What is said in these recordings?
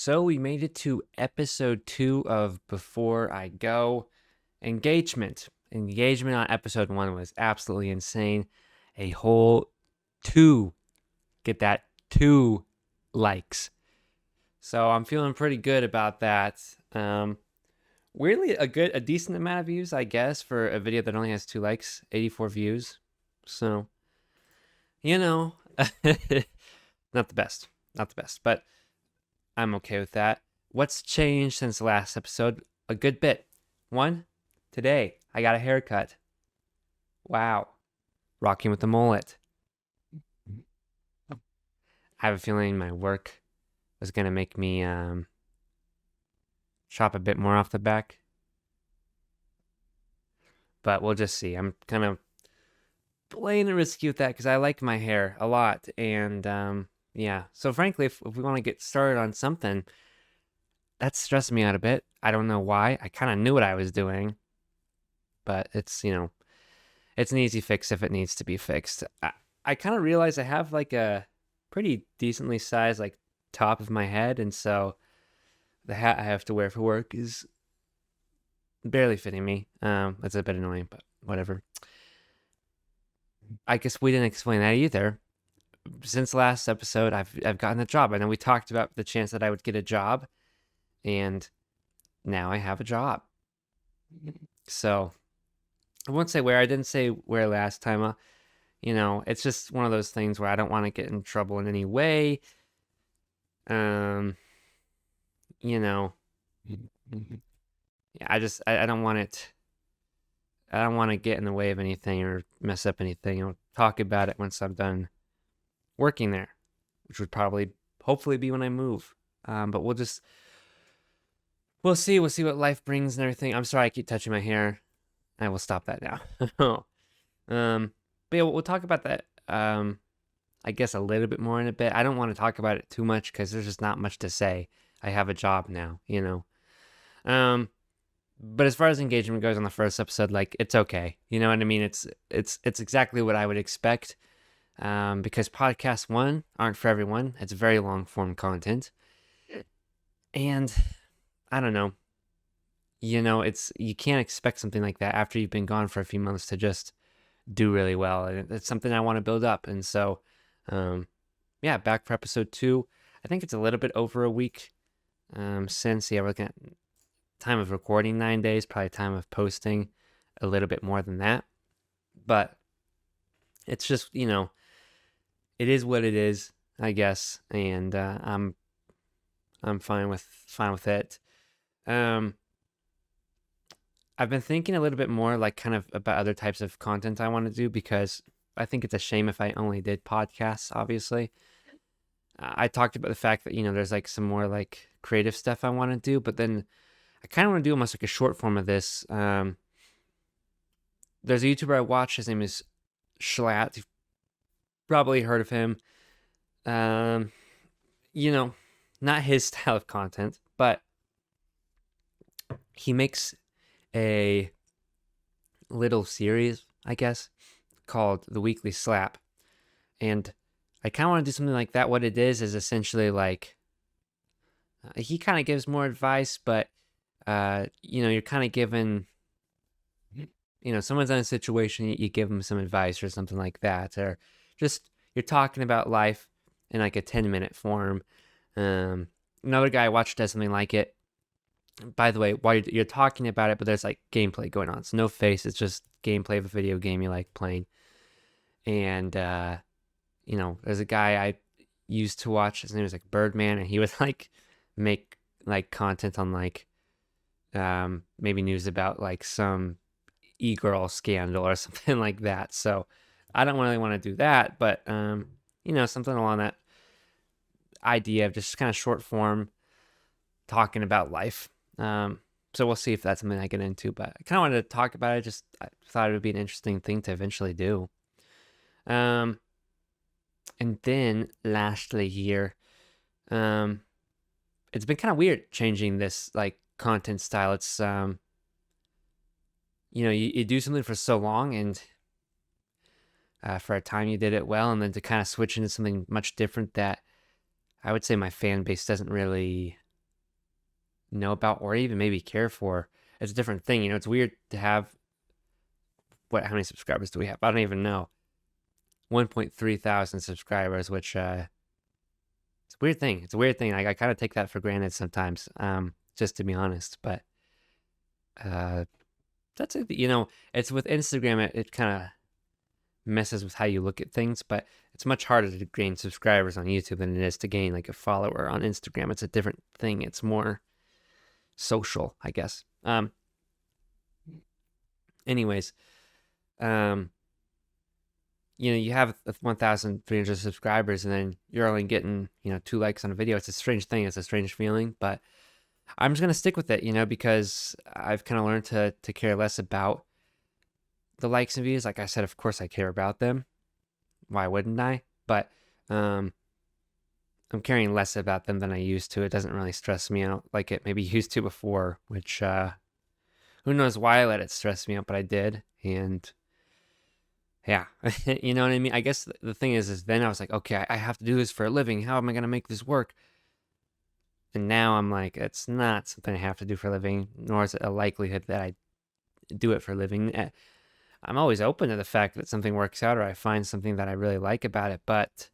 So we made it to episode 2 of Before I Go. Engagement. Engagement on episode 1 was absolutely insane. A whole 2. Get that, 2 likes. So I'm feeling pretty good about that. Weirdly, a decent amount of views, I guess, for a video that only has 2 likes, 84 views. So, you know, not the best. Not the best, but I'm okay with that. What's changed since the last episode? A good bit. One, today I got a haircut. Wow. Rocking with the mullet. I have a feeling my work was going to make me chop a bit more off the back. But we'll just see. I'm kind of playing it risky with that because I like my hair a lot. And yeah. So frankly, if we want to get started on something, that's stressing me out a bit. I don't know why. I kind of knew what I was doing. But it's an easy fix if it needs to be fixed. I kind of realize I have like a pretty decently sized like top of my head, and so the hat I have to wear for work is barely fitting me. It's a bit annoying, but whatever. I guess we didn't explain that either. Since the last episode, I've gotten a job. I know we talked about the chance that I would get a job, and now I have a job. So I won't say where. I didn't say where last time. It's just one of those things where I don't want to get in trouble in any way. Um, you know, yeah, I don't want it. I don't want to get in the way of anything or mess up anything. I'll talk about it once I'm done working there, which would probably, hopefully, be when I move. But we'll see. We'll see what life brings and everything. I'm sorry I keep touching my hair. I will stop that now. But yeah, we'll talk about that. I guess a little bit more in a bit. I don't want to talk about it too much because there's just not much to say. I have a job now, But as far as engagement goes on the first episode, like it's okay. You know what I mean? It's exactly what I would expect. Because podcast one aren't for everyone. It's very long form content, and I don't know. You can't expect something like that after you've been gone for a few months to just do really well. And it's something I want to build up. And so, yeah, back for episode 2. I think it's a little bit over a week since. Yeah, we're looking at time of recording 9 days, probably time of posting a little bit more than that. But it's just, it is what it is, I guess. And I'm fine with it. I've been thinking a little bit more like kind of about other types of content I want to do because I think it's a shame if I only did podcasts, obviously. I talked about the fact that, there's like some more like creative stuff I want to do, but then I kind of want to do almost like a short form of this. There's a YouTuber I watch. His name is Schlatt. You've probably heard of him. Not his style of content, but he makes a little series, I guess, called The Weekly Slap. And I kind of want to do something like that. What it is essentially like he kind of gives more advice, but you're kind of given, someone's in a situation, you give them some advice or something like that, or just you're talking about life in like a 10-minute form. Another guy I watched does something like it. By the way, while you're talking about it, but there's like gameplay going on. It's no face. It's just gameplay of a video game you like playing. And, there's a guy I used to watch. His name was like Birdman, and he would like make like content on like maybe news about like some e-girl scandal or something like that. So I don't really want to do that, but something along that idea of just kind of short form talking about life. So we'll see if that's something I get into, but I kind of wanted to talk about it. I thought it would be an interesting thing to eventually do. And then lastly here, it's been kind of weird changing this like content style. It's, you do something for so long and for a time you did it well, and then to kind of switch into something much different that I would say my fan base doesn't really know about or even maybe care for. It's a different thing. You know, it's weird to have how many subscribers do we have? I don't even know. 1.3 thousand subscribers, which it's a weird thing. It's a weird thing. I kind of take that for granted sometimes, just to be honest. But uh, that's it. You know, it's with Instagram, it kind of messes with how you look at things, but it's much harder to gain subscribers on YouTube than it is to gain like a follower on Instagram. It's a different thing. It's more social, I guess. Anyways, you know, you have 1,300 subscribers and then you're only getting, you know, 2 likes on a video. It's a strange thing. It's a strange feeling, but I'm just going to stick with it, you know, because I've kind of learned to care less about the likes and views. Like I said, of course I care about them. Why wouldn't I? But I'm caring less about them than I used to. It doesn't really stress me out like it maybe used to before, which who knows why I let it stress me out, but I did. And yeah, you know what I mean? I guess the thing is then I was like, okay, I have to do this for a living. How am I going to make this work? And now I'm like, it's not something I have to do for a living, nor is it a likelihood that I do it for a living. I'm always open to the fact that something works out or I find something that I really like about it. But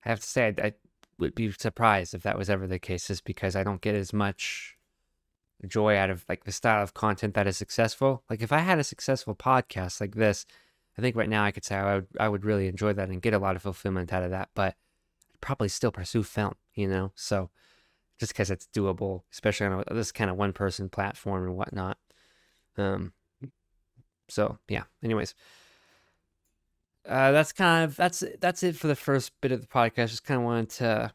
I have to say, I would be surprised if that was ever the case, just because I don't get as much joy out of like the style of content that is successful. Like if I had a successful podcast like this, I think right now I could say I would really enjoy that and get a lot of fulfillment out of that, but I'd probably still pursue film, you know? So just because it's doable, especially on this kind of one person platform and whatnot. So yeah, anyways, that's it for the first bit of the podcast. Just kind of wanted to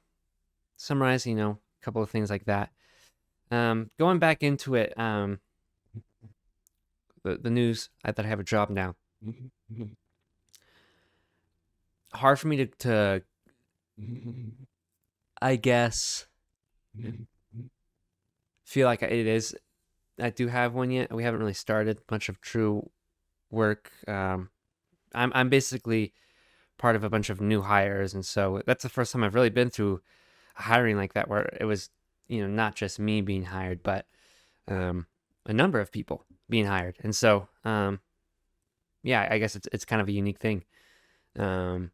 summarize, you know, a couple of things like that. Going back into it, the news, that I have a job now. Hard for me to I guess, feel like it is. I do have one yet. We haven't really started much of true work. I'm basically part of a bunch of new hires, and so that's the first time I've really been through hiring like that, where it was, you know, not just me being hired, but a number of people being hired, and so yeah, I guess it's kind of a unique thing. I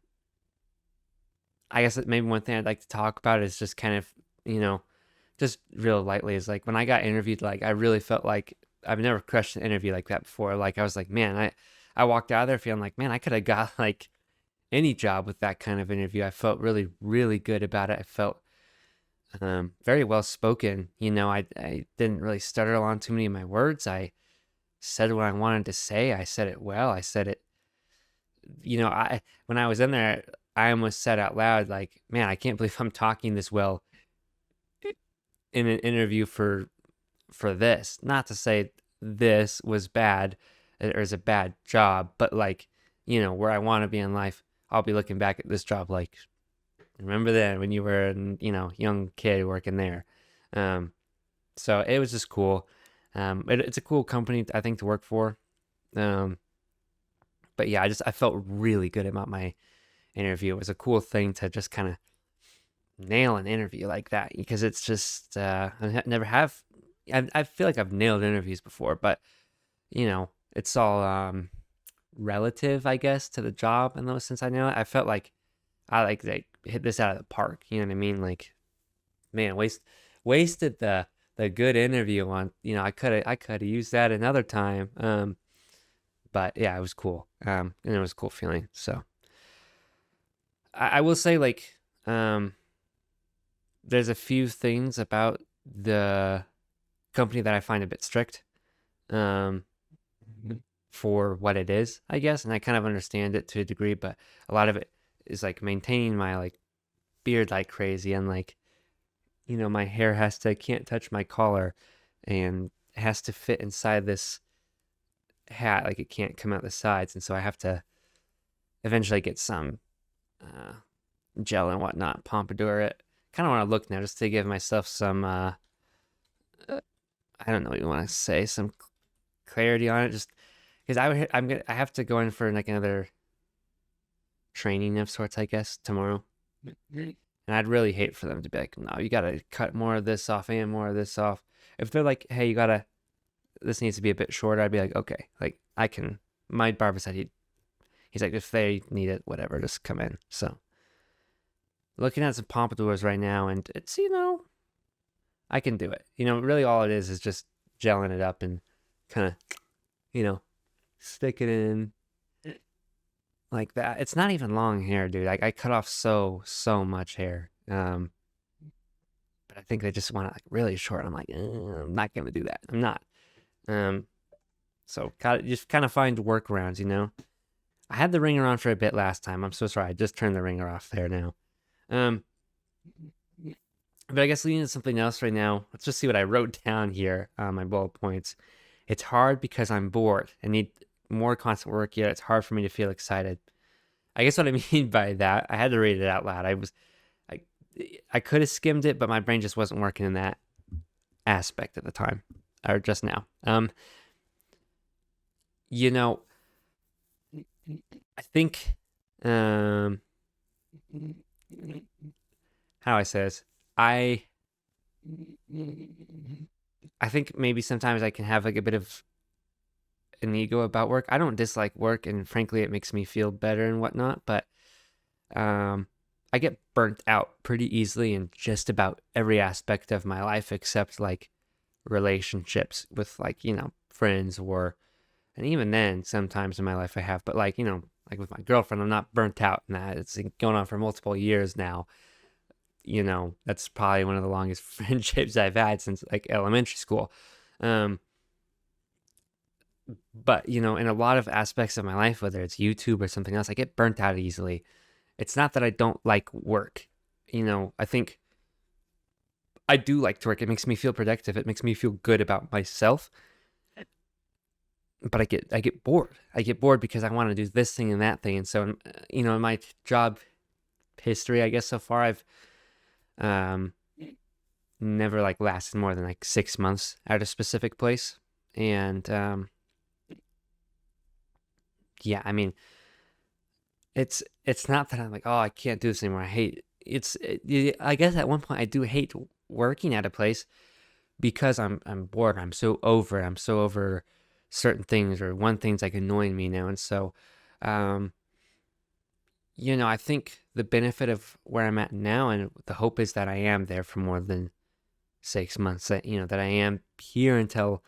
guess that maybe one thing I'd like to talk about is just kind of, you know, just real lightly is like when I got interviewed, like I really felt like I've never crushed an interview like that before. Like I was like, man, I walked out of there feeling like, man, I could have got like any job with that kind of interview. I felt really, really good about it. I felt very well spoken. You know, I didn't really stutter on too many of my words. I said what I wanted to say. I said it well. I said it, you know, when I was in there, I almost said out loud, like, man, I can't believe I'm talking this well in an interview for this. Not to say this was bad or is a bad job, but like, you know, where I want to be in life, I'll be looking back at this job like, remember then when you were, you know, young kid working there. So it was just cool. It's a cool company, I think, to work for. But yeah, I felt really good about my interview. It was a cool thing to just kind of nail an interview like that, because it's just I never have. I feel like I've nailed interviews before, but you know, it's all relative, I guess, to the job. And those, since I know it, I felt like I like hit this out of the park. You know what I mean? Like, man, wasted the good interview on. You know, I could have used that another time. But yeah, it was cool. And it was a cool feeling. So I will say, like, there's a few things about the company that I find a bit strict, for what it is, I guess, and I kind of understand it to a degree, but a lot of it is like maintaining my like beard like crazy, and like, you know, my hair can't touch my collar, and it has to fit inside this hat, like it can't come out the sides, and so I have to eventually get some gel and whatnot, pompadour it. Kind of want to look now just to give myself some I don't know what you want to say, some clarity on it, just because I have to go in for like another training of sorts, I guess, tomorrow. And I'd really hate for them to be like, no, you got to cut more of this off and more of this off. If they're like, hey, this needs to be a bit shorter, I'd be like, okay, like my barber said he's like, if they need it, whatever, just come in. So looking at some pompadours right now, and it's, I can do it. Really all it is just gelling it up and kind of, stick it in like that. It's not even long hair, dude. I cut off so much hair. But I think they just want it like really short. I'm like, I'm not gonna do that. I'm not. So just kind of find workarounds. I had the ringer on for a bit last time. I'm so sorry. I just turned the ringer off there now. But I guess leading to something else right now. Let's just see what I wrote down here on my bullet points. It's hard because I'm bored and need more constant work, yet it's hard for me to feel excited. I guess what I mean by that, I had to read it out loud. I could have skimmed it, but my brain just wasn't working in that aspect at the time, or just now. I think, how I say this, I think maybe sometimes I can have like a bit of an ego about work. I don't dislike work, and frankly, it makes me feel better and whatnot. But I get burnt out pretty easily in just about every aspect of my life, except like relationships with like friends, and even then, sometimes in my life I have. But like like with my girlfriend, I'm not burnt out in that. It's going on for multiple years now. That's probably one of the longest friendships I've had since like elementary school. But in a lot of aspects of my life, whether it's YouTube or something else, I get burnt out easily. It's not that I don't like work. I think I do like to work. It makes me feel productive. It makes me feel good about myself. But I get bored. I get bored because I want to do this thing and that thing. And so, in my job history, I guess so far, I've never like lasted more than like 6 months at a specific place. And yeah, I mean, it's not that I'm like, oh, I can't do this anymore. I guess at one point I do hate working at a place because I'm bored. I'm so over certain things, or one thing's like annoying me now. And so I think the benefit of where I'm at now, and the hope is that I am there for more than 6 months, that that I am here until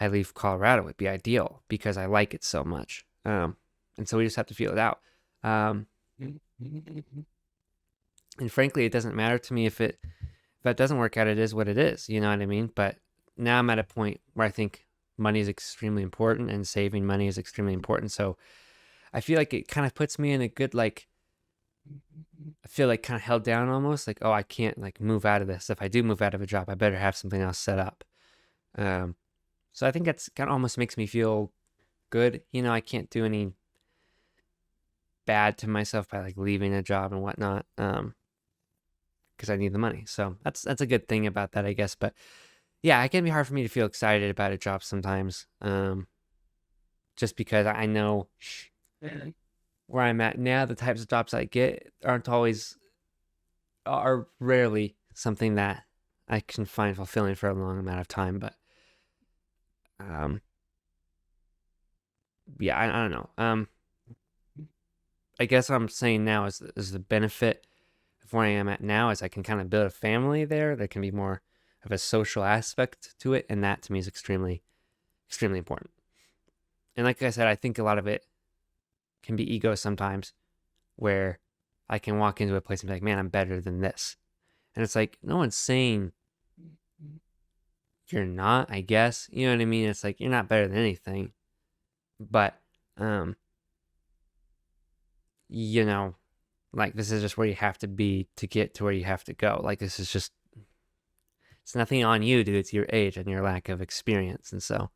I leave Colorado would be ideal, because I like it so much. And so we just have to feel it out. And frankly, it doesn't matter to me if that doesn't work out. It is what it is. You know what I mean? But now I'm at a point where I think money is extremely important, and saving money is extremely important. So I feel like it kind of puts me in a good, like, I feel like kind of held down almost, like, oh, I can't like move out of this. If I do move out of a job, I better have something else set up. So I think that's kind of almost makes me feel good. I can't do any bad to myself by like leaving a job and whatnot, because I need the money. So that's a good thing about that, I guess. But yeah, it can be hard for me to feel excited about a job sometimes, just because I know where I'm at now, the types of jobs I get are rarely something that I can find fulfilling for a long amount of time. But yeah, I don't know. I guess what I'm saying now is the benefit of where I am at now is I can kind of build a family there. There can be more of a social aspect to it, and that to me is extremely, extremely important. And like I said, I think a lot of it can be ego sometimes, where I can walk into a place and be like, man, I'm better than this. And it's like, no one's saying you're not, I guess. You know what I mean? It's like, you're not better than anything. But, like, this is just where you have to be to get to where you have to go. Like, this is just, it's nothing on you, dude. It's your age and your lack of experience. And so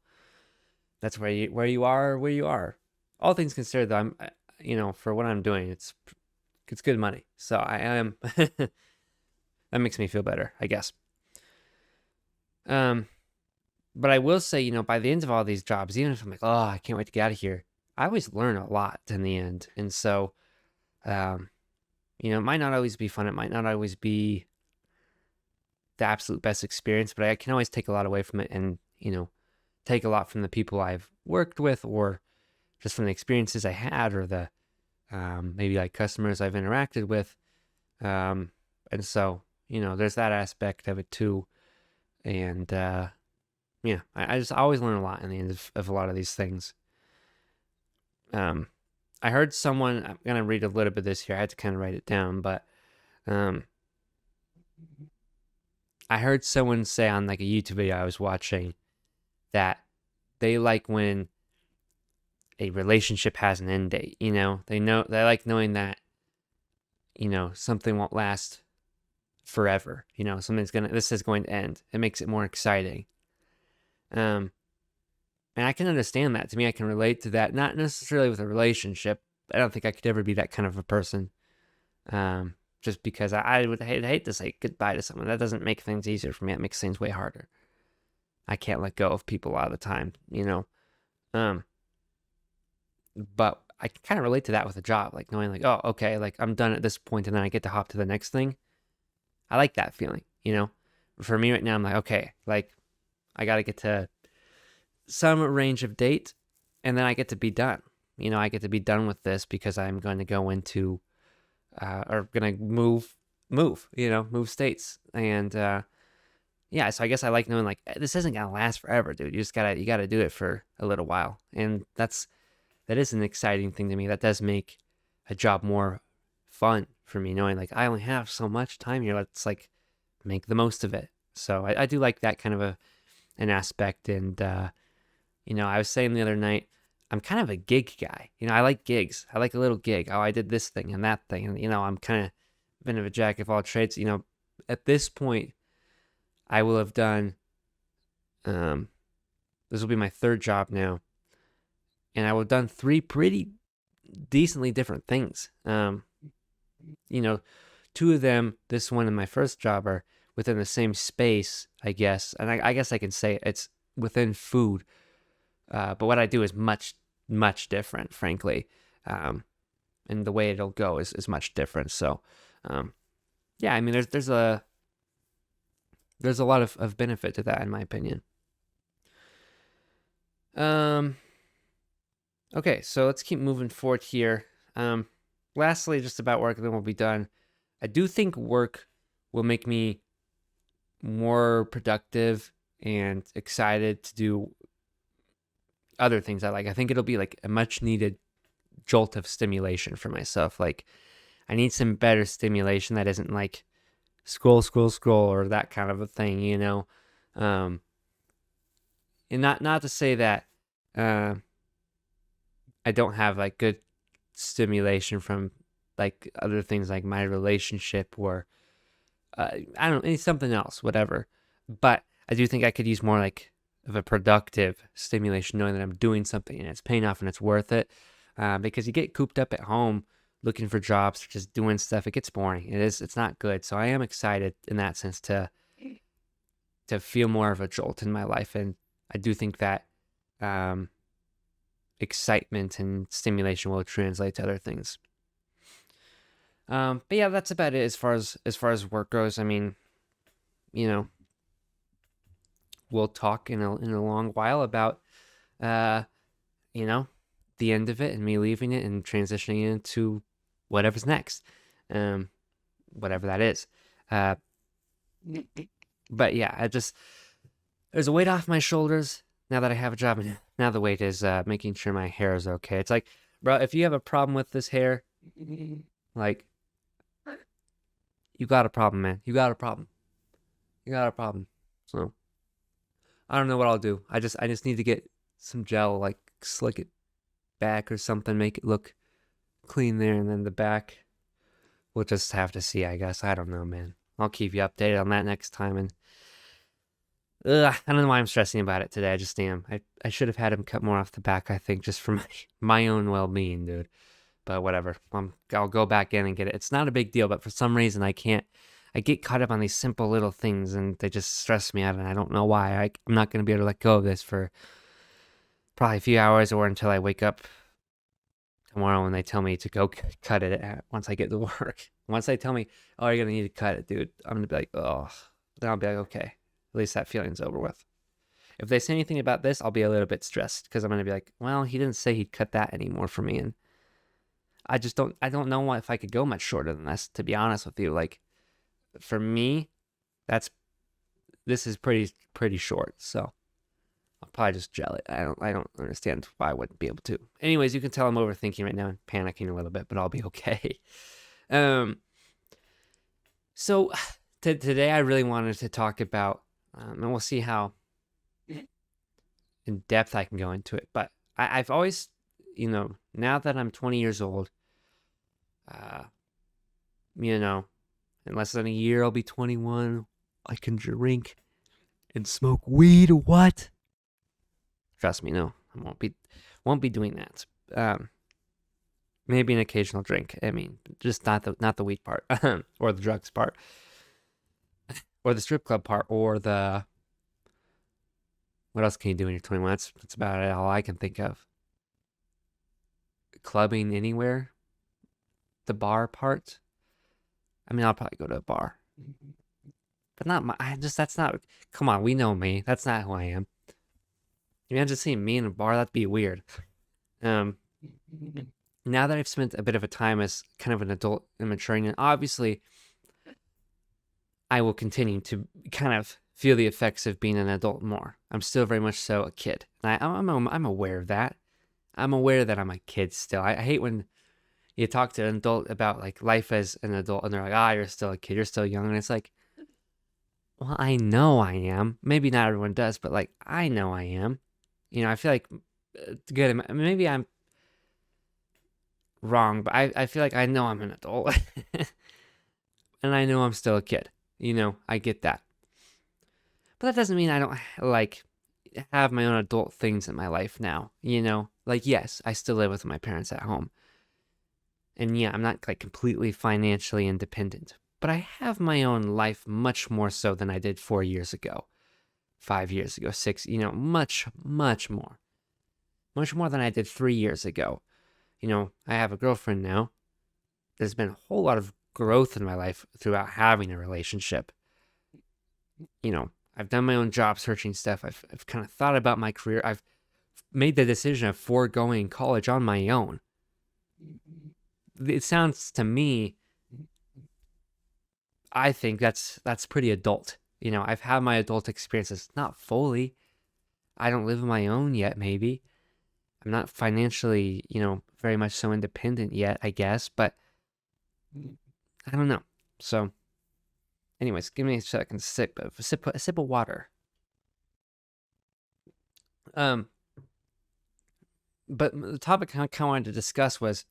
that's where you are. All things considered, though, I'm, for what I'm doing, it's good money. So I am, that makes me feel better, I guess. But I will say, by the end of all these jobs, even if I'm like, oh, I can't wait to get out of here, I always learn a lot in the end. And so, it might not always be fun. It might not always be the absolute best experience, but I can always take a lot away from it and, take a lot from the people I've worked with or just from the experiences I had or the maybe like customers I've interacted with. And so, there's that aspect of it too. And yeah, I just always learn a lot in the end of a lot of these things. I heard someone, I'm going to read a little bit of this here. I had to kind of write it down, but I heard someone say on like a YouTube video I was watching that they like when a relationship has an end date, they like knowing that, something won't last forever, this is going to end. It makes it more exciting. And I can understand that. To me, I can relate to that. Not necessarily with a relationship. I don't think I could ever be that kind of a person. Just because I would hate to say goodbye to someone. That doesn't make things easier for me. It makes things way harder. I can't let go of people all the time, But I can kind of relate to that with a job, like knowing like, oh, okay, like I'm done at this point and then I get to hop to the next thing. I like that feeling, For me right now, I'm like, okay, like I got to get to some range of date and then I get to be done. I get to be done with this because I'm going to go into or going to move states. And yeah, so I guess I like knowing like this isn't going to last forever, dude. You got to do it for a little while. And that is an exciting thing to me. That does make a job more fun for me, knowing like I only have so much time here. Let's like make the most of it. So I do like that kind of an aspect. And I was saying the other night, I'm kind of a gig guy. I like gigs. I like a little gig. Oh, I did this thing and that thing. And, I'm kind of been of a jack of all trades. At this point, I will have done, this will be my third job now. And I will have done 3 pretty decently different things. 2 of them, this one and my first job, are within the same space, I guess. And I guess I can say it's within food. But what I do is much, much different, frankly. And the way it'll go is much different. So, yeah, I mean, there's a lot of benefit to that, in my opinion. Okay, so let's keep moving forward here. Lastly, just about work, then we'll be done. I do think work will make me more productive and excited to do other things I like. I think it'll be like a much needed jolt of stimulation for myself. Like I need some better stimulation that isn't like scroll or that kind of a thing, and not to say that I don't have like good stimulation from like other things like my relationship or I don't know, something else, whatever. But I do think I could use more like of a productive stimulation, knowing that I'm doing something and it's paying off and it's worth it. Because you get cooped up at home looking for jobs, just doing stuff. It gets boring. It's not good. So I am excited in that sense to feel more of a jolt in my life. And I do think that excitement and stimulation will translate to other things. But yeah, that's about it as far as work goes. I mean, we'll talk in a long while about, the end of it and me leaving it and transitioning into whatever's next, whatever that is. But yeah, there's a weight off my shoulders now that I have a job. And now the weight is making sure my hair is okay. It's like, bro, if you have a problem with this hair, like, you got a problem, man. You got a problem. So I don't know what I'll do. I just need to get some gel, like slick it back or something, make it look clean there, and then the back, we'll just have to see, I guess. I don't know, man. I'll keep you updated on that next time. And I don't know why I'm stressing about it today. I just am. I should have had him cut more off the back, I think, just for my own well-being, dude. But whatever. I'll go back in and get it. It's not a big deal, but for some reason I get caught up on these simple little things and they just stress me out, and I don't know why. I'm not going to be able to let go of this for probably a few hours or until I wake up tomorrow and they tell me to go cut it once I get to work. Once they tell me, oh, you're going to need to cut it, dude, I'm going to be like, oh, then I'll be like, okay, at least that feeling's over with. If they say anything about this, I'll be a little bit stressed because I'm going to be like, well, he didn't say he'd cut that anymore for me. And I don't know if I could go much shorter than this, to be honest with you. Like, for me, this is pretty short. So I'll probably just gel it. I don't understand why I wouldn't be able to. Anyways, you can tell I'm overthinking right now and panicking a little bit, but I'll be okay. So today I really wanted to talk about, and we'll see how in depth I can go into it. But I've always, now that I'm 20 years old, in less than a year I'll be 21. I can drink and smoke weed. What? Trust me, no, I won't be doing that. Maybe an occasional drink. I mean, just not the weed part, or the drugs part, or the strip club part, or the. What else can you do when you're 21? That's about it. All I can think of. Clubbing anywhere. The bar part. I mean, I'll probably go to a bar, but not that's not. Come on, we know me. That's not who I am. Imagine seeing me in a bar. That'd be weird. Now that I've spent a bit of a time as kind of an adult and maturing, and obviously I will continue to kind of feel the effects of being an adult more. I'm still very much so a kid. And I'm aware of that. I'm aware that I'm a kid still. I hate when you talk to an adult about like life as an adult and they're like, you're still a kid, you're still young. And it's like, well, I know I am. Maybe not everyone does, but like, I know I am. I feel like, good, maybe I'm wrong, but I feel like I know I'm an adult. And I know I'm still a kid. I get that. But that doesn't mean I don't like have my own adult things in my life now. Like, yes, I still live with my parents at home. And yeah, I'm not like completely financially independent, but I have my own life much more so than I did 4 years ago, 5 years ago, 6, much, much more. Much more than I did 3 years ago. I have a girlfriend now. There's been a whole lot of growth in my life throughout having a relationship. I've done my own job searching stuff. I've kind of thought about my career. I've made the decision of foregoing college on my own. It sounds to me, I think that's pretty adult. I've had my adult experiences, not fully. I don't live on my own yet, maybe. I'm not financially, very much so independent yet, I guess, but I don't know. So, anyways, give me a second a sip of water. But the topic I kind of wanted to discuss was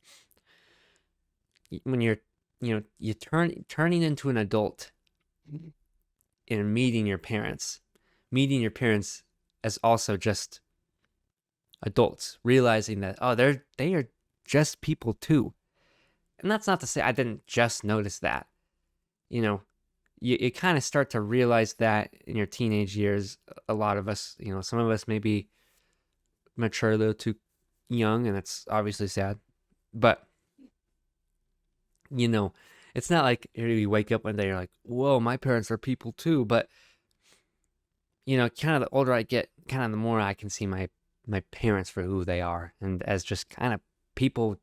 when you're turning into an adult and meeting your parents as also just adults, realizing that they are just people too. And that's not to say I didn't just notice that. You kind of start to realize that in your teenage years. A lot of us, some of us maybe mature a little too young, and it's obviously sad. But it's not like you wake up one day and you're like, whoa, my parents are people too. But kind of the older I get, kind of the more I can see my parents for who they are, and as just kind of people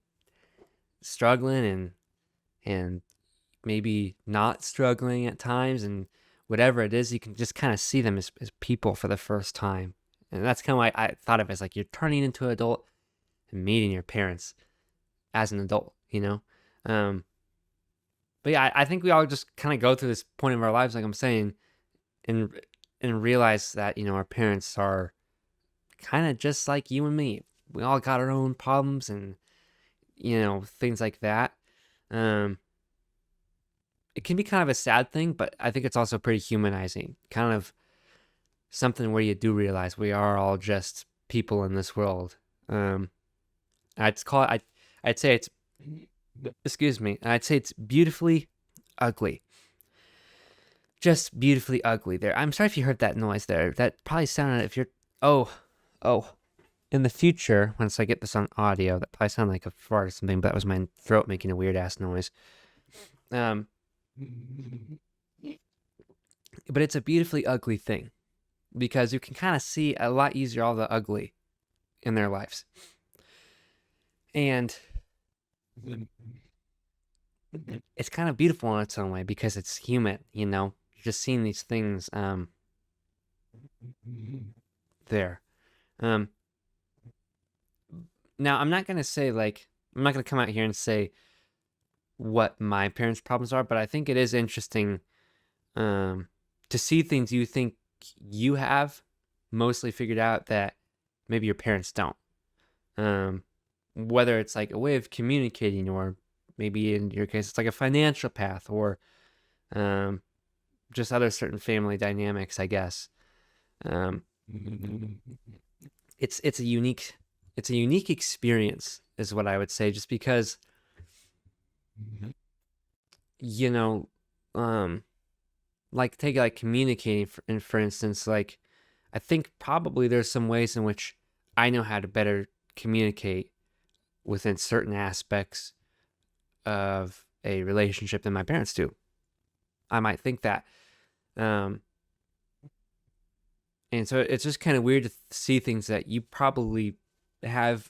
struggling and maybe not struggling at times, and whatever it is, you can just kind of see them as people for the first time. And that's kind of why I thought of it as like you're turning into an adult and meeting your parents as an adult, But yeah, I think we all just kind of go through this point of our lives, like I'm saying, and realize that, our parents are kind of just like you and me. We all got our own problems and, things like that. It can be kind of a sad thing, but I think it's also pretty humanizing. Kind of something where you do realize we are all just people in this world. I'd say it's, excuse me, I'd say it's beautifully ugly. Just beautifully ugly there. I'm sorry if you heard that noise there. That probably sounded, if you're, oh, in the future, once I get this on audio, that probably sounded like a fart or something, but that was my throat making a weird ass noise. Um, but it's a beautifully ugly thing because you can kind of see a lot easier all the ugly in their lives. And it's kind of beautiful in its own way because it's human, you know? You're just seeing these things there. Um, Now, I'm not going to say, like, I'm not going to come out here and say what my parents' problems are, but I think it is interesting to see things you think you have mostly figured out that maybe your parents don't. Um, Whether it's like a way of communicating, or maybe in your case, it's like a financial path, or um, just other certain family dynamics, I guess. Um, it's a unique experience, is what I would say, just because you know, um, like take like communicating for instance, like I think probably there's some ways in which I know how to better communicate within certain aspects of a relationship than my parents do. I might think that. Um, and so it's just kind of weird to see things that you probably have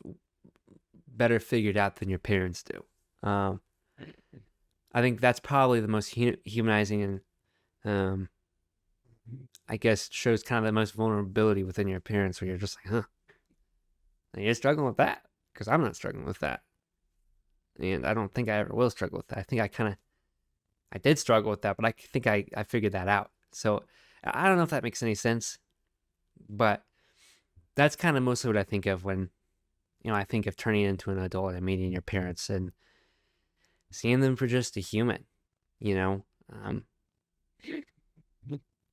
better figured out than your parents do. Um, I think that's probably the most humanizing and um, I guess shows kind of the most vulnerability within your parents, where you're just like, huh, and you're struggling with that because I'm not struggling with that. And I don't think I ever will struggle with that. I think I did struggle with that, but I think I figured that out. So I don't know if that makes any sense, but that's kind of mostly what I think of when, I think of turning into an adult and meeting your parents and seeing them for just a human, you know?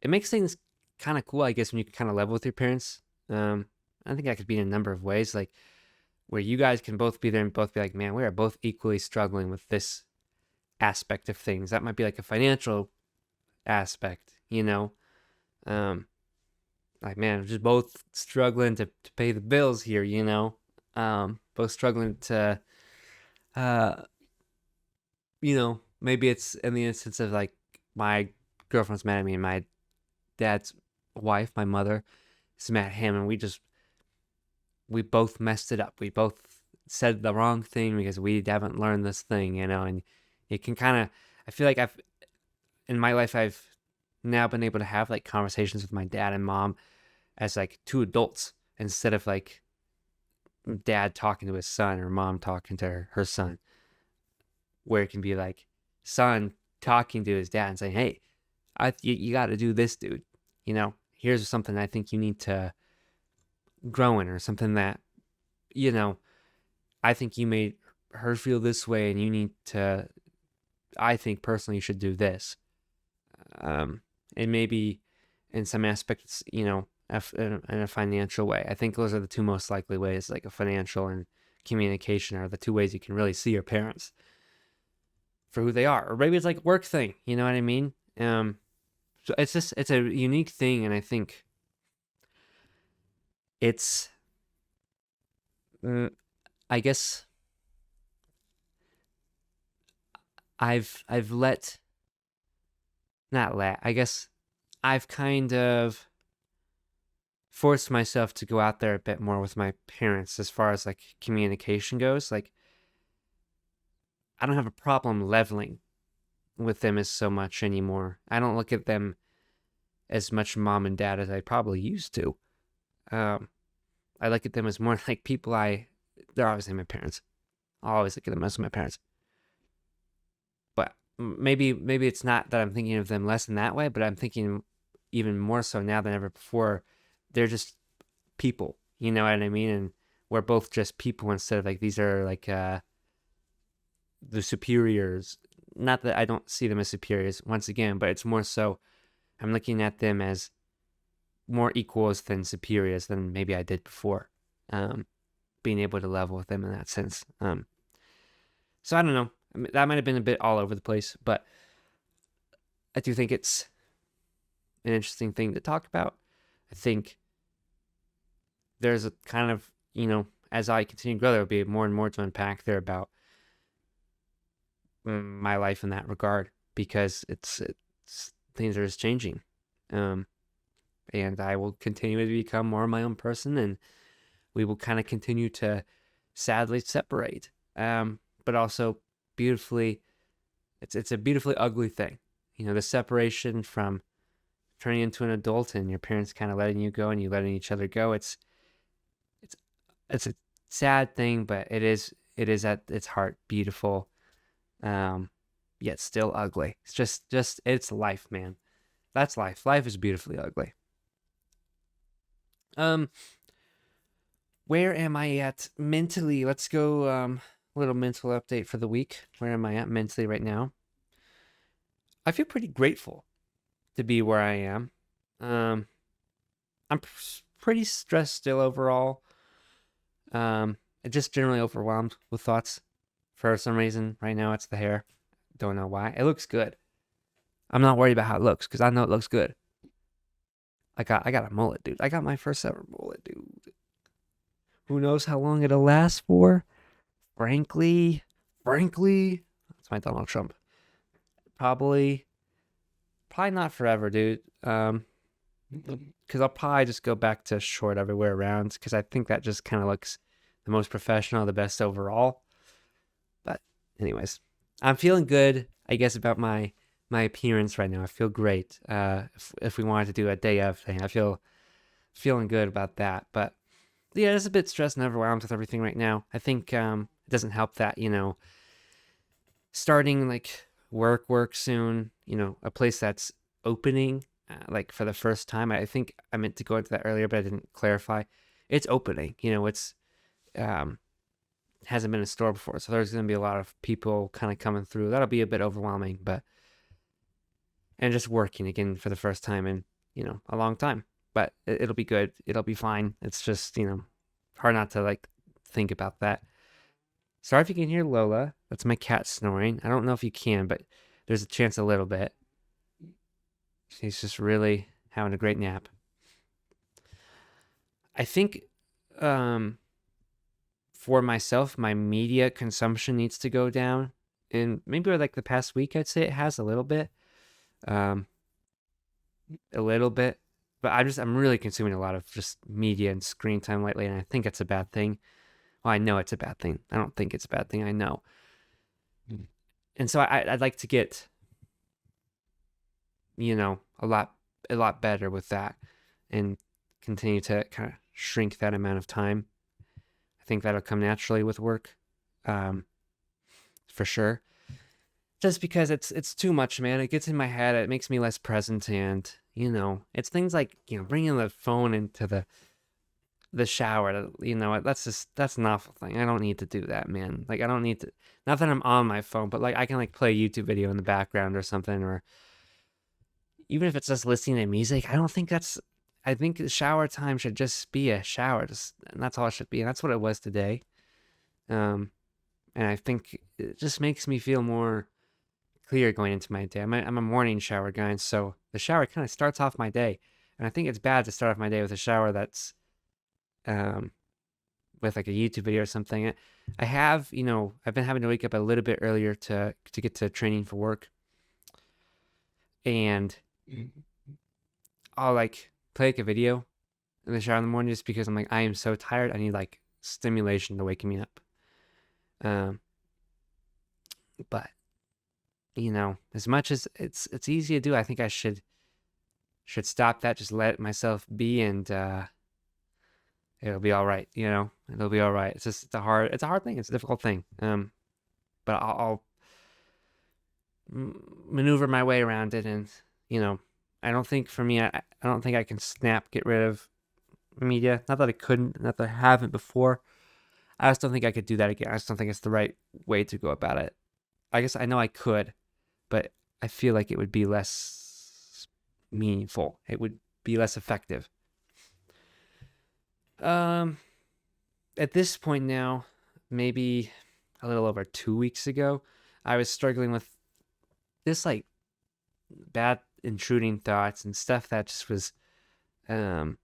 It makes things kind of cool, I guess, when you can kind of level with your parents. I think that could be in a number of ways, like where you guys can both be there and both be like, man, we are both equally struggling with this aspect of things. That might be like a financial aspect, you know? Um, like, man, we're just both struggling to pay the bills here, you know? Both struggling to, uh, maybe it's in the instance of like my girlfriend's mad at me and my dad's wife, my mother, is mad at him, and we both messed it up. We both said the wrong thing because we haven't learned this thing, and it can kind of, I feel like in my life, I've now been able to have like conversations with my dad and mom as like two adults instead of like dad talking to his son or mom talking to her son, where it can be like son talking to his dad and saying, hey, you got to do this, dude. Here's something I think you need to grow in, or something that, you know, I think you made her feel this way, and you need to, I think personally, you should do this. And maybe in some aspects, in a financial way. I think those are the two most likely ways, like a financial and communication are the two ways you can really see your parents for who they are. Or maybe it's like a work thing, you know what I mean? So it's a unique thing, and I think it's, I guess I've let not let I guess I've kind of forced myself to go out there a bit more with my parents as far as like communication goes. Like, I don't have a problem leveling with them as so much anymore. I don't look at them as much mom and dad as I probably used to. Um, I look at them as more like people they're obviously my parents. I always look at them as my parents. But maybe it's not that I'm thinking of them less in that way, but I'm thinking even more so now than ever before. They're just people, you know what I mean? And we're both just people instead of like these are like the superiors. Not that I don't see them as superiors once again, but it's more so I'm looking at them as more equals than superiors than maybe I did before. Being able to level with them in that sense. So I don't know. I mean, that might have been a bit all over the place, but I do think it's an interesting thing to talk about. I think there's a kind of, as I continue to grow, there'll be more and more to unpack there about my life in that regard, because it's things are just changing. Um, and I will continue to become more of my own person, and we will kind of continue to sadly separate. But also beautifully, it's a beautifully ugly thing. The separation from turning into an adult and your parents kind of letting you go and you letting each other go. It's it's a sad thing, but it is at its heart beautiful, um, yet still ugly. It's just it's life, man. That's life. Life is beautifully ugly. Um, where am I at mentally? Let's go. A little mental update for the week. Where am I at mentally right now? I feel pretty grateful to be where I am. Um, I'm pretty stressed still overall. Just generally overwhelmed with thoughts. For some reason, right now it's the hair. Don't know why. It looks good. I'm not worried about how it looks because I know it looks good. I got a mullet, dude. I got my first ever mullet, dude. Who knows how long it'll last for? Frankly, that's my Donald Trump. Probably not forever, dude. Because I'll probably just go back to short everywhere around because I think that just kind of looks the most professional, the best overall. But anyways, I'm feeling good, I guess, about my appearance right now. I feel great. If we wanted to do a day of thing, I feeling good about that. But yeah, just a bit stressed and overwhelmed with everything right now. I think it doesn't help that starting like work soon. A place that's opening like for the first time. I think I meant to go into that earlier, but I didn't clarify. It's opening. It's um hasn't been a store before, so there's going to be a lot of people kind of coming through. That'll be a bit overwhelming, but and just working again for the first time in a long time. But it'll be good. It'll be fine. It's just hard not to like think about that. Sorry if you can hear Lola. That's my cat snoring. I don't know if you can, but there's a chance a little bit. She's just really having a great nap. I think um, for myself, my media consumption needs to go down. And maybe like the past week, I'd say it has a little bit. Um, a little bit. But I'm really consuming a lot of just media and screen time lately, and I think it's a bad thing. Well, I know it's a bad thing. I don't think it's a bad thing. I know. And so I'd like to get, a lot better with that and continue to kind of shrink that amount of time. I think that'll come naturally with work, for sure. Just because it's too much, man. It gets in my head. It makes me less present, and it's things like bringing the phone into the shower. That's an awful thing. I don't need to do that, man. Like I don't need to. Not that I'm on my phone, but like I can like play a YouTube video in the background or something, or even if it's just listening to music. I think the shower time should just be a shower, and that's all it should be, and that's what it was today. Um, and I think it just makes me feel more clear going into my day. I'm a morning shower guy, and so the shower kind of starts off my day, and I think it's bad to start off my day with a shower that's um with like a YouTube video or something. I've been having to wake up a little bit earlier to get to training for work, and I'll like play like a video in the shower in the morning just because I'm like I am so tired. I need like stimulation to wake me up. Um, but as much as it's easy to do, I think I should stop that. Just let myself be, and it'll be all right. It'll be all right. It's a hard thing. It's a difficult thing. But I'll maneuver my way around it, and I don't think for me, I don't think I can get rid of media. Not that I couldn't, not that I haven't before. I just don't think I could do that again. I just don't think it's the right way to go about it. I guess I know I could, but I feel like it would be less meaningful. It would be less effective. Um, at this point now, maybe a little over 2 weeks ago, I was struggling with this like bad intruding thoughts and stuff that just was um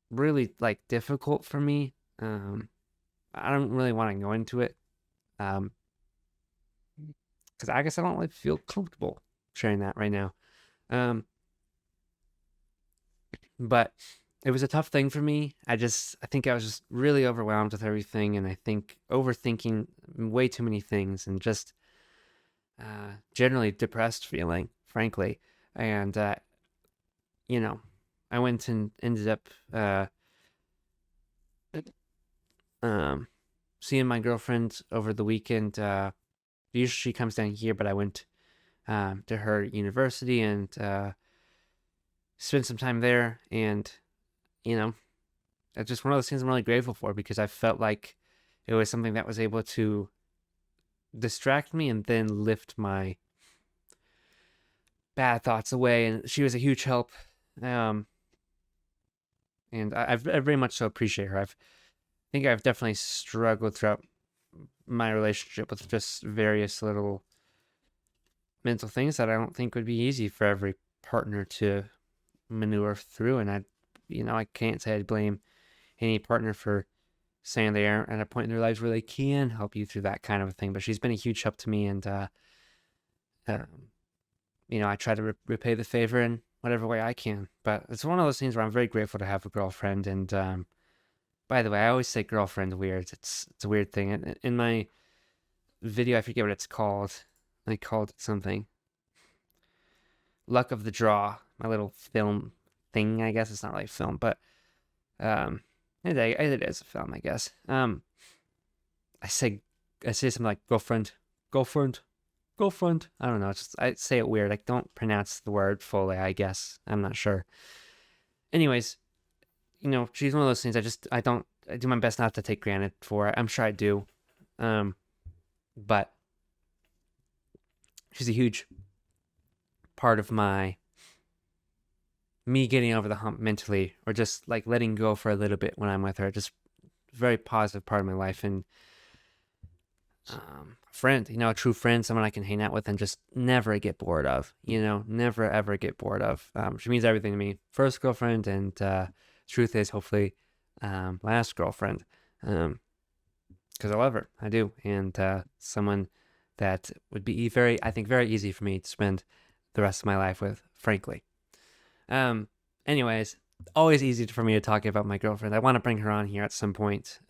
really like difficult for me. I don't really want to go into it. Um, because I guess I don't really feel comfortable sharing that right now. Um, but it was a tough thing for me. I think I was just really overwhelmed with everything, and I think overthinking way too many things, and just generally depressed feeling, frankly. And you know, I went and ended up um, seeing my girlfriend over the weekend. Usually she comes down here, but I went to her university and spent some time there. And, you know, it's just one of those things I'm really grateful for, because I felt like it was something that was able to distract me and then lift my bad thoughts away. And she was a huge help. And I very much so appreciate her. I think I've definitely struggled throughout my relationship with just various little mental things that I don't think would be easy for every partner to maneuver through. And I can't say I'd blame any partner for saying they aren't at a point in their lives where they can help you through that kind of a thing. But she's been a huge help to me, and I try to repay the favor in whatever way I can. But it's one of those things where I'm very grateful to have a girlfriend. And by the way, I always say girlfriend weird. It's a weird thing. In my video, I forget what it's called. I called it something. Luck of the Draw. My little film thing, I guess. It's not really a film, but it is a film, I guess. I say something like girlfriend. I don't know. I say it weird. I don't pronounce the word fully, I guess. I'm not sure. Anyways, she's one of those things I do my best not to take granted for. I'm sure I do. But she's a huge part of me getting over the hump mentally, or just like letting go for a little bit when I'm with her. Just very positive part of my life. And friend, a true friend, someone I can hang out with and just never get bored of, never ever get bored of. She means everything to me. First girlfriend, and truth is, hopefully, last girlfriend, because I love her. I do. And someone that would be very easy for me to spend the rest of my life with, frankly. Anyways, always easy for me to talk about my girlfriend. I want to bring her on here at some point,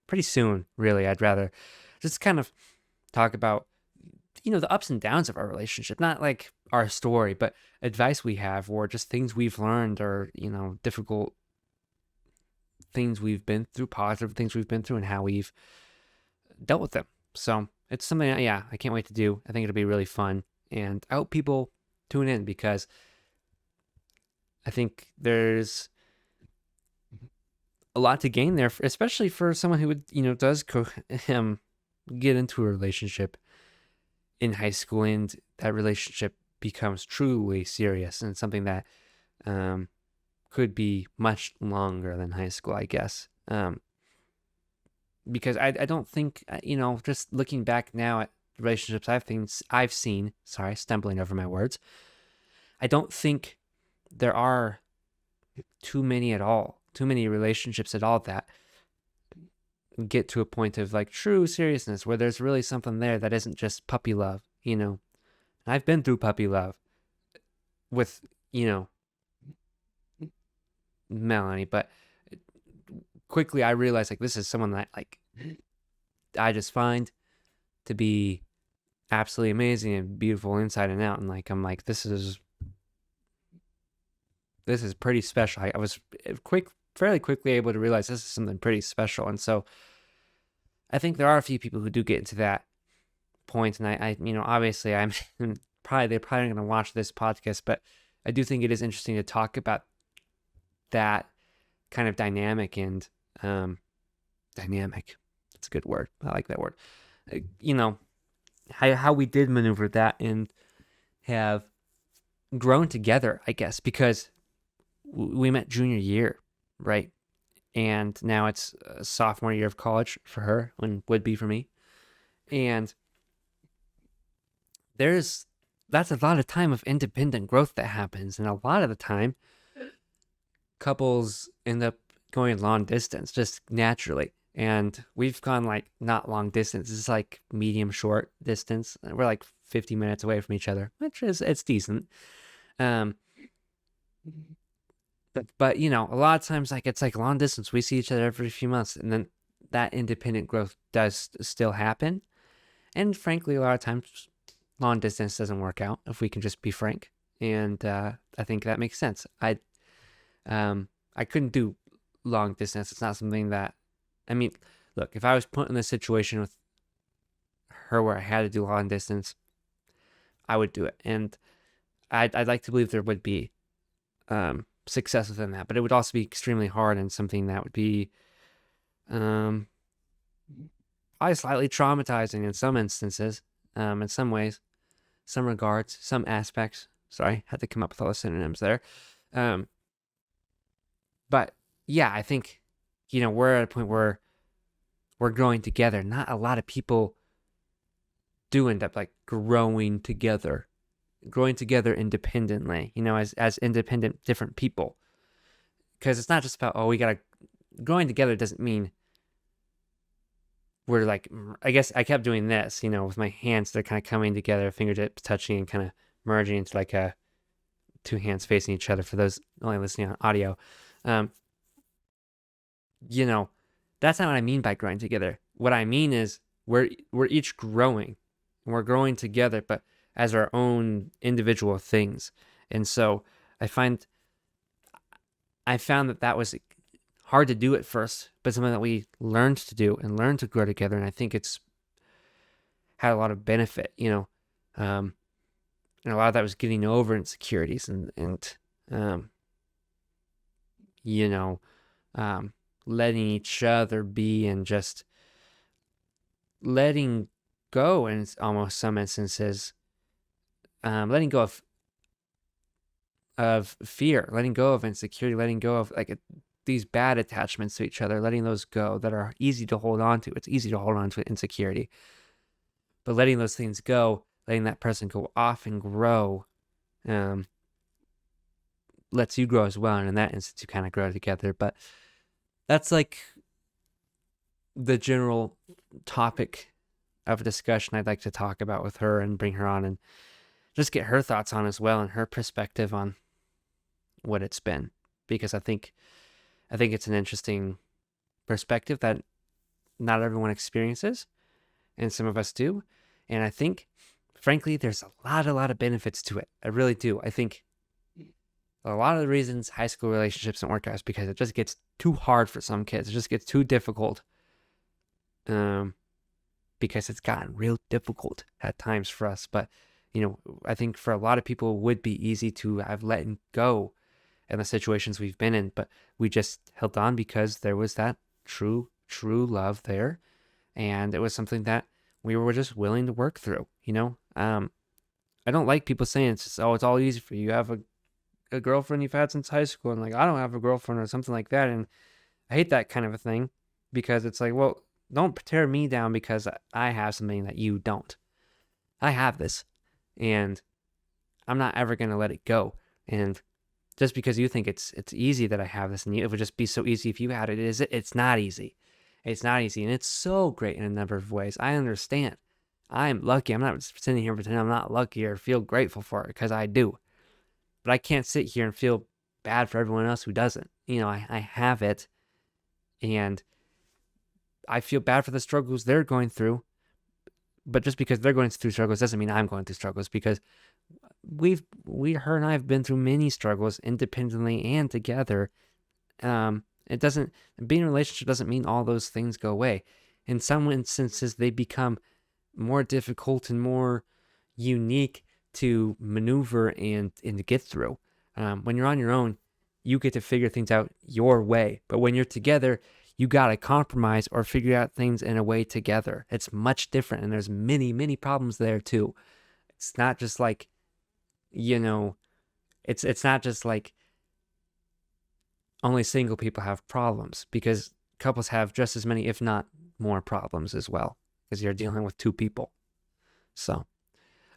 pretty soon, really. I'd rather just kind of talk about, the ups and downs of our relationship, not like our story, but advice we have, or just things we've learned, or, difficult things we've been through, positive things we've been through, and how we've dealt with them. So it's something, I can't wait to do. I think it'll be really fun, and I hope people tune in, because I think there's a lot to gain there, especially for someone who would, does get into a relationship in high school, and that relationship becomes truly serious, and something that could be much longer than high school, I guess. Because I don't think, just looking back now at relationships I've seen, sorry, stumbling over my words, I don't think there are too many relationships at all that get to a point of like true seriousness, where there's really something there that isn't just puppy love, And I've been through puppy love with, Melanie, but quickly I realized, like, this is someone that, like, I just find to be absolutely amazing and beautiful inside and out. And like, I'm like, this is pretty special. I was fairly quickly able to realize this is something pretty special. And so I think there are a few people who do get to that point. And I obviously they're probably going to watch this podcast, but I do think it is interesting to talk about that kind of dynamic. And dynamic, that's a good word. I like that word. How we did maneuver that and have grown together, I guess, because we met junior year, right? And now it's sophomore year of college for her, when would be for me. And that's a lot of time of independent growth that happens. And a lot of the time, couples end up going long distance just naturally. and we've gone like not long distance. It's like medium short distance. We're like 50 minutes away from each other, which is it's decent. Um, but you know, a lot of times like it's like long distance. We see each other every few months, and then that independent growth does still happen. And frankly, a lot of times long distance doesn't work out, if we can just be frank. And I think that makes sense. I couldn't do long distance. It's not something that, I mean, look, if I was put in this situation with her where I had to do long distance, I would do it. And I'd like to believe there would be success within that, but it would also be extremely hard and something that would be probably slightly traumatizing in some instances, in some ways, some regards, some aspects. Sorry, had to come up with all the synonyms there. But yeah, I think, you know, we're at a point where we're growing together. Not a lot of people do end up like growing together independently, you know, as independent different people. Because it's not just about, growing together doesn't mean we're like, I guess I kept doing this, you know, with my hands. They're kind of coming together, fingertips touching and kind of merging into like a two hands facing each other for those only listening on audio. You know, that's not what I mean by growing together. What I mean is we're each growing, and we're growing together, but as our own individual things. And so I found that was hard to do at first, but something that we learned to do and learned to grow together. And I think it's had a lot of benefit, you know, and a lot of that was getting over insecurities and you know, letting each other be and just letting go in almost some instances, letting go of fear, letting go of insecurity, letting go of like these bad attachments to each other, letting those go that are easy to hold on to. It's easy to hold on to insecurity, but letting those things go, letting that person go off and grow, lets you grow as well. And in that instance, you kind of grow together. But that's like the general topic of discussion I'd like to talk about with her and bring her on and just get her thoughts on as well and her perspective on what it's been, because I think it's an interesting perspective that not everyone experiences, and some of us do. And I think, frankly, there's a lot of benefits to it. I really do. I think a lot of the reasons high school relationships don't work out is because it just gets too hard for some kids. It just gets too difficult. Because it's gotten real difficult at times for us. But, you know, I think for a lot of people it would be easy to have let go in the situations we've been in, but we just held on because there was that true love there, and it was something that we were just willing to work through, you know. I don't like people saying it's all easy for you. You have a girlfriend you've had since high school, and like, I don't have a girlfriend or something like that. And I hate that kind of a thing, because it's like, well, don't tear me down because I have something that you don't. I have this, and I'm not ever going to let it go. And just because you think it's easy that I have this, and it would just be so easy if you had it, it's not easy. It's not easy, and it's so great in a number of ways. I understand. I'm lucky. I'm not sitting here pretending I'm not lucky or feel grateful for it, because I do. But I can't sit here and feel bad for everyone else who doesn't. You know, I have it, and I feel bad for the struggles they're going through. But just because they're going through struggles doesn't mean I'm going through struggles, because her and I have been through many struggles independently and together. It doesn't, being in a relationship doesn't mean all those things go away. In some instances, they become more difficult and more unique to maneuver and to get through. When you're on your own, you get to figure things out your way. But when you're together, you got to compromise or figure out things in a way together. It's much different, and there's many problems there too. It's not just like, you know, it's not just like only single people have problems, because couples have just as many, if not more, problems as well, because you're dealing with two people. So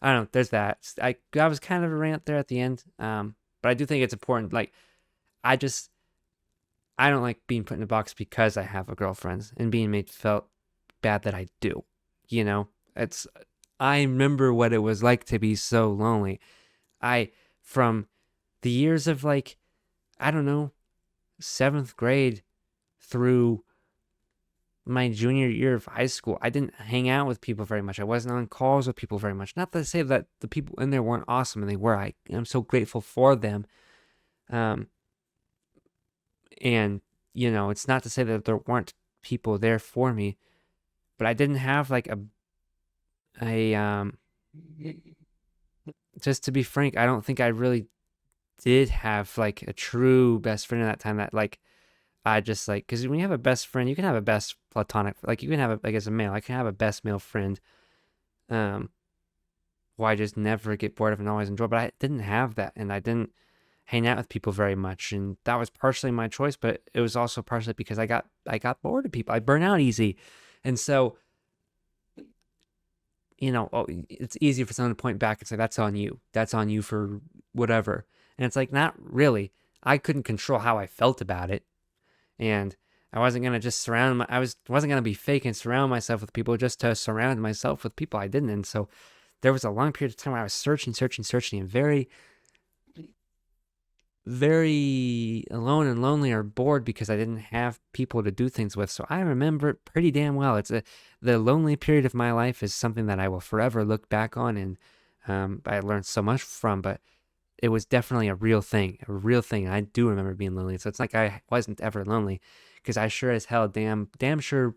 I don't know, there's that. I was kind of a rant there at the end, but I do think it's important. Like, I I don't like being put in a box because I have a girlfriend and being made felt bad that I do. You know, it's I remember what it was like to be so lonely. From the years of like, I don't know, 7th grade through my junior year of high school, I didn't hang out with people very much. I wasn't on calls with people very much. Not to say that the people in there weren't awesome, and they were. I'm so grateful for them. Um, and it's not to say that there weren't people there for me, but I didn't have like a just to be frank, I don't think I really did have like a true best friend at that time that like I just like, because when you have a best friend, you can have a best platonic, like you can have like as a male, I can have a best male friend, who I just never get bored of and always enjoy. But I didn't have that, and I didn't hang out with people very much, and that was partially my choice, but it was also partially because I got bored of people. I burn out easy, and so it's easy for someone to point back and say that's on you. That's on you for whatever, and it's like not really. I couldn't control how I felt about it. And I wasn't gonna just wasn't gonna be fake and surround myself with people just to surround myself with people I didn't. And so there was a long period of time where I was searching, and very, very alone and lonely or bored because I didn't have people to do things with. So I remember it pretty damn well. The lonely period of my life is something that I will forever look back on, and I learned so much from. But it was definitely a real thing. And I do remember being lonely. So it's like I wasn't ever lonely, because I sure as hell, damn sure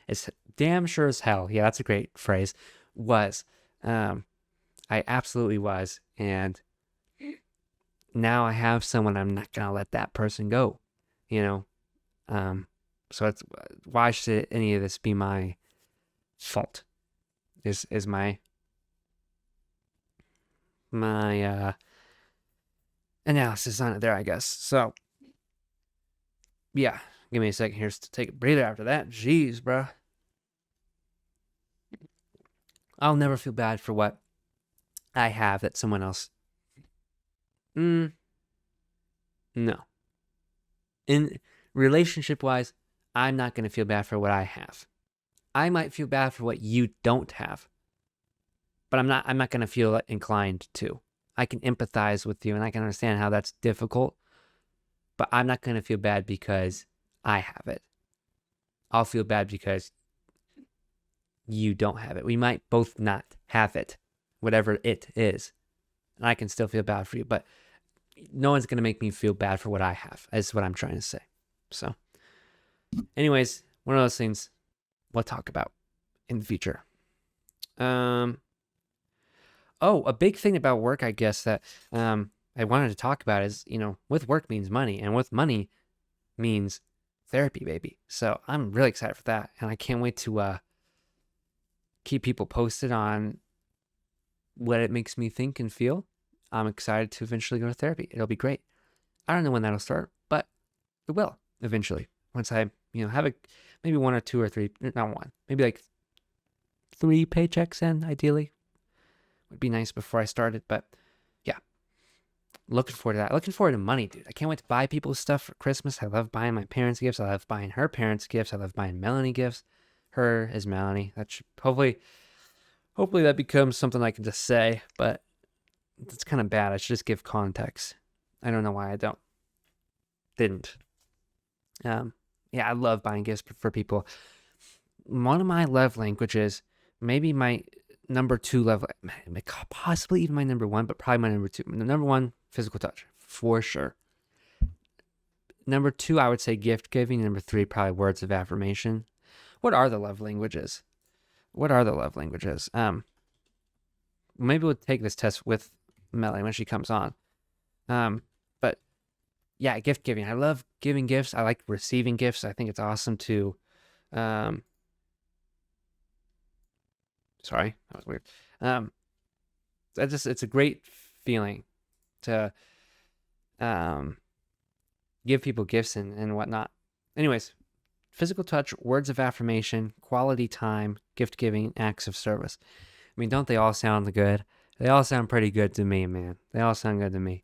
as hell. Yeah, that's a great phrase. Was, I absolutely was. And now I have someone, I'm not gonna let that person go. So it's, why should any of this be my fault? Is my analysis on it there, I guess. So, yeah, give me a second here to take a breather after that. Jeez, bro. I'll never feel bad for what I have that someone else. No. In relationship-wise, I'm not going to feel bad for what I have. I might feel bad for what you don't have, but I'm not going to feel inclined to. I can empathize with you and I can understand how that's difficult, but I'm not going to feel bad because I have it. I'll feel bad because you don't have it. We might both not have it, whatever it is. And I can still feel bad for you, but no one's going to make me feel bad for what I have, is what I'm trying to say. So, anyways, one of those things we'll talk about in the future. A big thing about work, I guess, that I wanted to talk about is, with work means money, and with money means therapy, baby. So I'm really excited for that, and I can't wait to keep people posted on what it makes me think and feel. I'm excited to eventually go to therapy. It'll be great. I don't know when that'll start, but it will eventually. Once I, have maybe 1 or 2 or 3, not one, maybe like 3 paychecks in, ideally. Would be nice before I started, but yeah. Looking forward to that. Looking forward to money, dude. I can't wait to buy people stuff for Christmas. I love buying my parents gifts. I love buying her parents gifts. I love buying Melanie gifts. Her is Melanie. That should hopefully that becomes something I can just say, but it's kind of bad. I should just give context. I don't know why I didn't. Yeah, I love buying gifts for people. One of my love languages, maybe my number 2 love, possibly even my number 1, but probably my number 2. Number 1, physical touch, for sure. Number 2, I would say gift giving. Number 3, probably words of affirmation. What are the love languages? Maybe we'll take this test with Melanie when she comes on. But yeah, gift giving. I love giving gifts. I like receiving gifts. I think it's awesome to, sorry, that was weird. It's a great feeling to give people gifts and whatnot. Anyways, physical touch, words of affirmation, quality time, gift giving, acts of service. I mean, don't they all sound good? They all sound pretty good to me, man. They all sound good to me.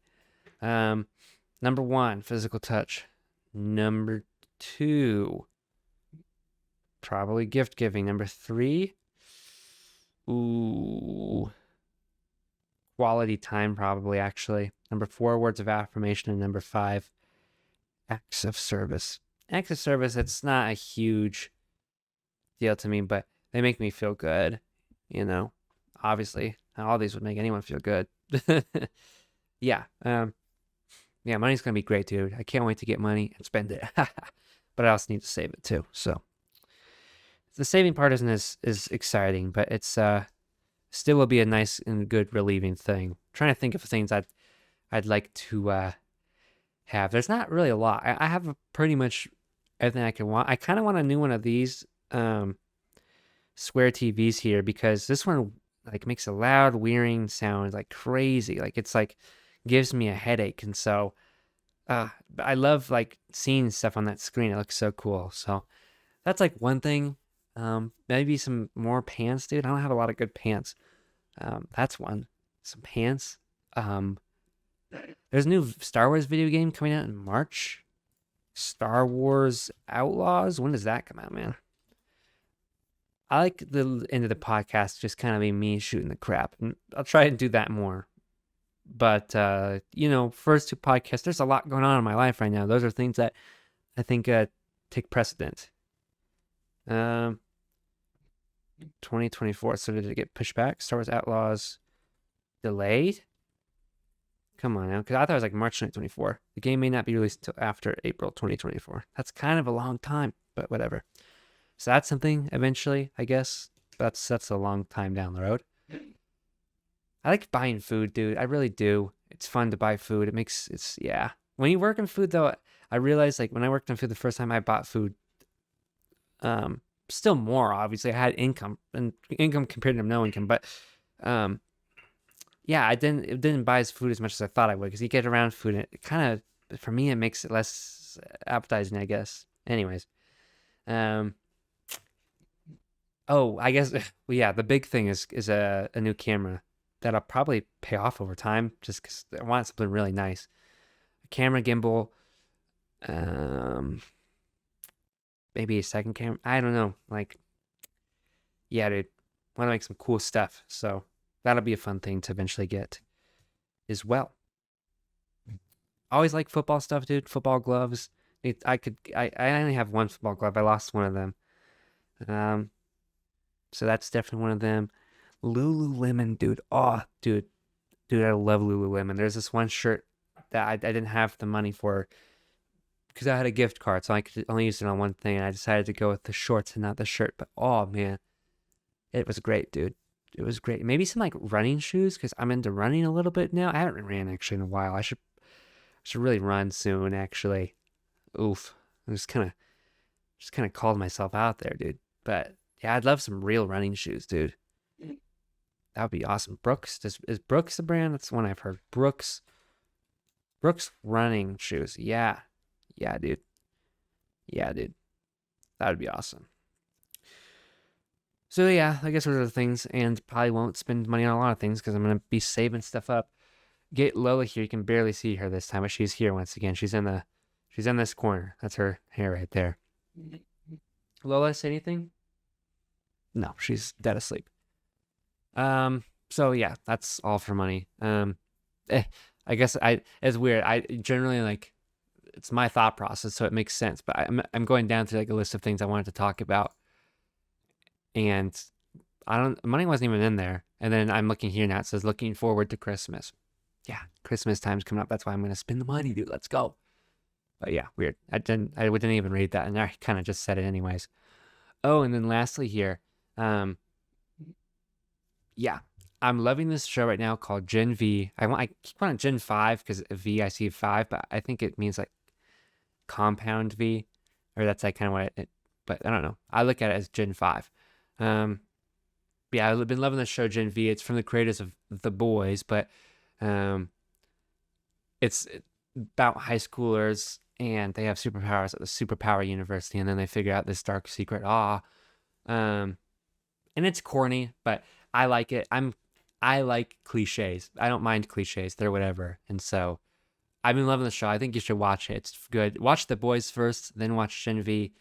Number 1, physical touch. Number 2, probably gift giving. Number 3, ooh, quality time, probably, actually. Number 4, words of affirmation. And number 5, acts of service. Acts of service, it's not a huge deal to me, but they make me feel good, you know. Obviously, all these would make anyone feel good. Yeah. Yeah, money's gonna be great, dude. I can't wait to get money and spend it. But I also need to save it too. So the saving part isn't as exciting, but it's still will be a nice and good relieving thing. I'm trying to think of things I'd like to have. There's not really a lot. I have pretty much everything I can want. I kind of want a new one of these square TVs here, because this one like makes a loud whirring sound like crazy. Like it's like gives me a headache, and so I love like seeing stuff on that screen. It looks so cool. So that's like one thing. Maybe some more pants, dude. I don't have a lot of good pants. That's one. Some pants. There's a new Star Wars video game coming out in March. Star Wars Outlaws. When does that come out, man? I like the end of the podcast just kind of be me shooting the crap, and I'll try and do that more. But first 2 podcasts, there's a lot going on in my life right now. Those are things that I think take precedent. 2024. So did it get pushed back? Star Wars Outlaws delayed? Come on now, because I thought it was like March 2024. The game may not be released until after April 2024. That's kind of a long time, but whatever. So that's something eventually, I guess. That's a long time down the road. I like buying food, dude. I really do. It's fun to buy food. Yeah. When you work in food, though, I realized like when I worked in food the first time I bought food, still more, obviously. I had income compared to no income, but yeah, it didn't buy as food as much as I thought I would, because you get around food and it kind of, for me, it makes it less appetizing, I guess. Anyways, I guess, well, yeah, the big thing is a new camera that'll probably pay off over time, just because I want something really nice. A camera gimbal, maybe a second camera. I don't know. Like, yeah, dude, want to make some cool stuff. So that'll be a fun thing to eventually get as well. I always like football stuff, dude. Football gloves. I only have one football glove. I lost one of them. So that's definitely one of them. Lululemon, dude. Oh, dude, I love Lululemon. There's this one shirt that I didn't have the money for, because I had a gift card, so I could only use it on one thing. And I decided to go with the shorts and not the shirt. But oh man, it was great, dude. It was great. Maybe some like running shoes, because I'm into running a little bit now. I haven't ran actually in a while. I should really run soon, actually. Oof. I just kind of called myself out there, dude. But yeah, I'd love some real running shoes, dude. That would be awesome. Brooks, is Brooks the brand? That's the one I've heard. Brooks running shoes. Yeah, dude. Yeah, dude. That would be awesome. So yeah, I guess those are the things, and probably won't spend money on a lot of things because I'm gonna be saving stuff up. Get Lola here. You can barely see her this time, but she's here once again. She's in this corner. That's her hair right there. Lola, say anything? No, she's dead asleep. So yeah, that's all for money. I guess it's weird. I generally like, it's my thought process, so it makes sense. But I'm going down through like a list of things I wanted to talk about, and money wasn't even in there. And then I'm looking here now. It says looking forward to Christmas. Yeah, Christmas time's coming up. That's why I'm gonna spend the money, dude. Let's go. But yeah, weird. I didn't even read that, and I kind of just said it anyways. Oh, and then lastly here, yeah, I'm loving this show right now called Gen V. I keep wanting Gen 5 because V, I see 5, but I think it means like compound V, or that's like kind of what but I don't know. I look at it as Gen 5. Yeah, I've been loving the show Gen V. It's from the creators of The Boys, but it's about high schoolers and they have superpowers at the superpower university, and then they figure out this dark secret. And it's corny, but I like it. I like cliches. I don't mind cliches. They're whatever. And so I've been loving the show. I think you should watch it. It's good. Watch The Boys first, then watch Gen V.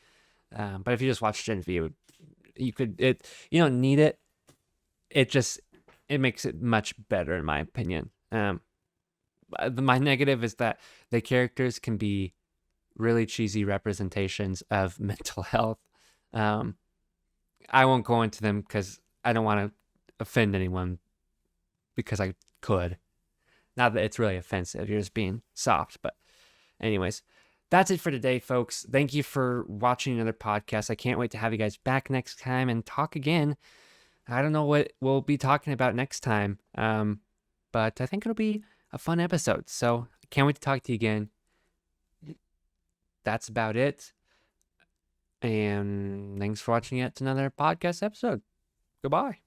But if you just watch Gen V, you don't need it. It makes it much better in my opinion. My negative is that the characters can be really cheesy representations of mental health. I won't go into them because I don't want to offend anyone, because I could. Not that it's really offensive. You're just being soft. But anyways, that's it for today, folks. Thank you for watching another podcast. I can't wait to have you guys back next time and talk again. I don't know what we'll be talking about next time, but I think it'll be a fun episode. So I can't wait to talk to you again. That's about it. And thanks for watching yet another podcast episode. Goodbye.